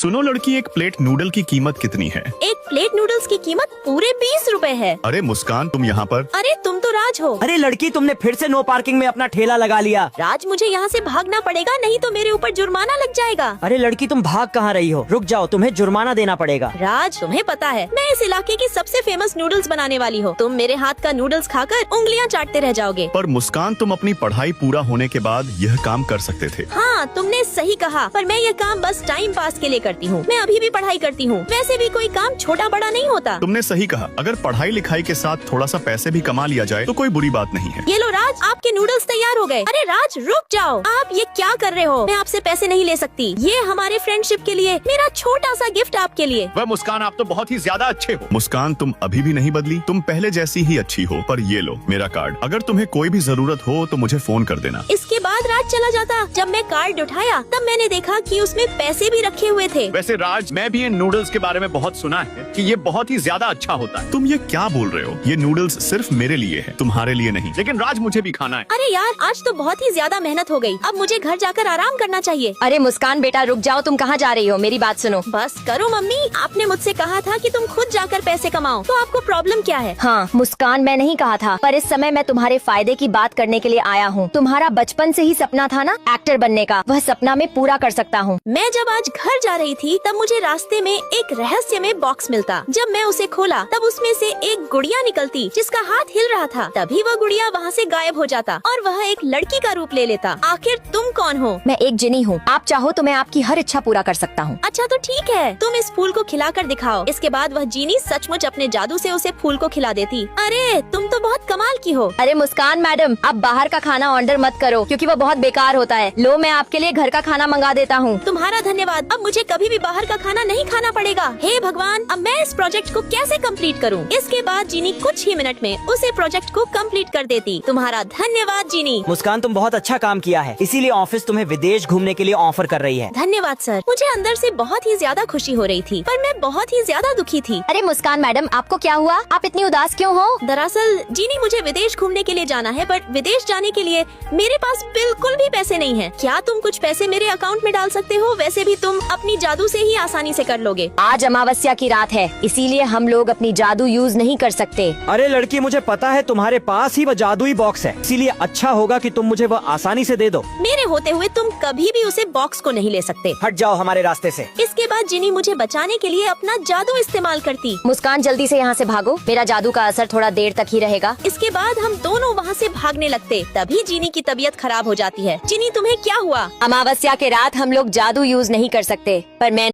सुनो लड़की, एक प्लेट नूडल की कीमत कितनी है? एक प्लेट नूडल्स की कीमत पूरे 20 रुपए है। अरे मुस्कान, तुम यहाँ पर? अरे तुम तो राज हो। अरे लड़की, तुमने फिर से नो पार्किंग में अपना ठेला लगा लिया। राज, मुझे यहाँ से भागना पड़ेगा, नहीं तो मेरे ऊपर जुर्माना लग जाएगा। अरे लड़की, तुम भाग कहाँ रही हो? रुक जाओ, तुम्हें जुर्माना देना पड़ेगा। राज, तुम्हें पता है मैं इस इलाके की सबसे फेमस नूडल्स बनाने वाली हूँ। तुम मेरे हाथ का नूडल्स खाकर उंगलियाँ चाटते रह जाओगे। पर मुस्कान, तुम अपनी पढ़ाई पूरा होने के बाद यह काम कर सकते थे। हाँ, तुमने सही कहा, पर मैं ये काम बस टाइम पास के लिए करती हूँ। मैं अभी भी पढ़ाई करती हूँ। वैसे भी कोई काम छोटा बड़ा नहीं होता। तुमने सही कहा, अगर पढ़ाई लिखाई के साथ थोड़ा सा पैसे भी कमा लिया जाए तो कोई बुरी बात नहीं है। ये लो राज, आपके नूडल्स तैयार हो गए। अरे राज, रुक जाओ, आप ये क्या कर रहे हो? मैं आपसे पैसे नहीं ले सकती। ये हमारे फ्रेंडशिप के लिए मेरा छोटा सा गिफ्ट आपके लिए। वह मुस्कान, आप तो बहुत ही ज्यादा अच्छे हो। मुस्कान, तुम अभी भी नहीं बदली, तुम पहले जैसी ही अच्छी हो। पर ये लो मेरा कार्ड, अगर तुम्हें कोई भी जरूरत हो तो मुझे फोन कर देना। इसके बाद राज चला जाता। जब मैं कार्ड उठाया तब मैंने देखा कि उसमें पैसे भी रखे हुए थे। वैसे राज, मैं भी इन नूडल्स के बारे में बहुत सुना है कि ये बहुत ही ज्यादा अच्छा होता है। तुम ये क्या बोल रहे हो? ये नूडल्स सिर्फ मेरे लिए है, तुम्हारे लिए नहीं। लेकिन राज, मुझे भी खाना है। अरे यार, आज तो बहुत ही ज्यादा मेहनत हो गई। अब मुझे घर जाकर आराम करना चाहिए। अरे मुस्कान बेटा, रुक जाओ, तुम कहाँ जा रही हो? मेरी बात सुनो। बस करो मम्मी, आपने मुझसे कहा था कि तुम खुद जाकर पैसे कमाओ, तो आपको प्रॉब्लम क्या है? हाँ मुस्कान, मैं नहीं कहा था, पर इस समय मैं तुम्हारे फायदे की बात करने के लिए आया हूँ। तुम्हारा बचपन से ही सपना था ना एक्टर बनने का, वह सपना मैं पूरा कर सकता हूँ। मैं जब आज घर जा रही थी तब मुझे रास्ते में एक रहस्यमय बॉक्स मिलता। जब मैं उसे खोला तब उसमें से एक गुड़िया निकलती जिसका हाथ हिल रहा था। तभी वह गुड़िया वहाँ से गायब हो जाता और वह एक लड़की का रूप ले लेता। आखिर तुम कौन हो? मैं एक जिनी हूँ, आप चाहो तो मैं आपकी हर इच्छा पूरा कर सकता हूँ। अच्छा तो ठीक है, तुम इस फूल को खिलाकर दिखाओ। इसके बाद वह जीनी सचमुच अपने जादू से उसे फूल को खिला देती। अरे तुम तो बहुत कमाल की हो। अरे मुस्कान मैडम, आप बाहर का खाना ऑर्डर मत करो क्योंकि वो बहुत बेकार होता है। लो, मैं आपके लिए घर का खाना मंगा देता हूँ। तुम्हारा धन्यवाद, अब मुझे कभी भी बाहर का खाना नहीं खाना पड़ेगा। हे भगवान, अब मैं इस प्रोजेक्ट को कैसे कंप्लीट करूँ? इसके बाद जीनी कुछ ही मिनट में उसे प्रोजेक्ट को कंप्लीट कर देती। तुम्हारा धन्यवाद जीनी। मुस्कान, तुम बहुत अच्छा काम किया है, इसीलिए ऑफिस तुम्हें विदेश घूमने के लिए ऑफर कर रही है। धन्यवाद सर। मुझे अंदर से बहुत ही ज्यादा खुशी हो रही थी, पर मैं बहुत ही ज्यादा दुखी थी। अरे मुस्कान मैडम, आपको क्या हुआ? आप इतनी उदास क्यों हो? दरअसल जीनी, मुझे विदेश घूमने के लिए जाना है, पर विदेश जाने के लिए मेरे पास बिल्कुल भी पैसे नहीं है। क्या तुम कुछ पैसे मेरे अकाउंट में डाल सकते हो? वैसे भी तुम अपनी जादू से ही आसानी से कर लोगे। आज अमावस्या की रात है, इसीलिए हम लोग अपनी जादू यूज नहीं कर सकते। अरे लड़की, मुझे पता है तुम्हारे पास ही वह जादुई बॉक्स है, इसीलिए अच्छा होगा कि तुम मुझे वह आसानी से दे दो। मेरे होते हुए तुम कभी भी उसे बॉक्स को नहीं ले सकते। हट जाओ हमारे रास्ते से। इसके बाद जिनी मुझे बचाने के लिए अपना जादू इस्तेमाल करती। मुस्कान, जल्दी से यहाँ से भागो, मेरा जादू का असर थोड़ा देर तक ही रहेगा। इसके बाद हम दोनों वहाँ से भागने लगते। तभी जिनी की तबीयत खराब हो जाती है। जिनी, तुम्हें क्या हुआ? अमावस्या के रात हम लोग जादू यूज नहीं कर सकते, पर मैं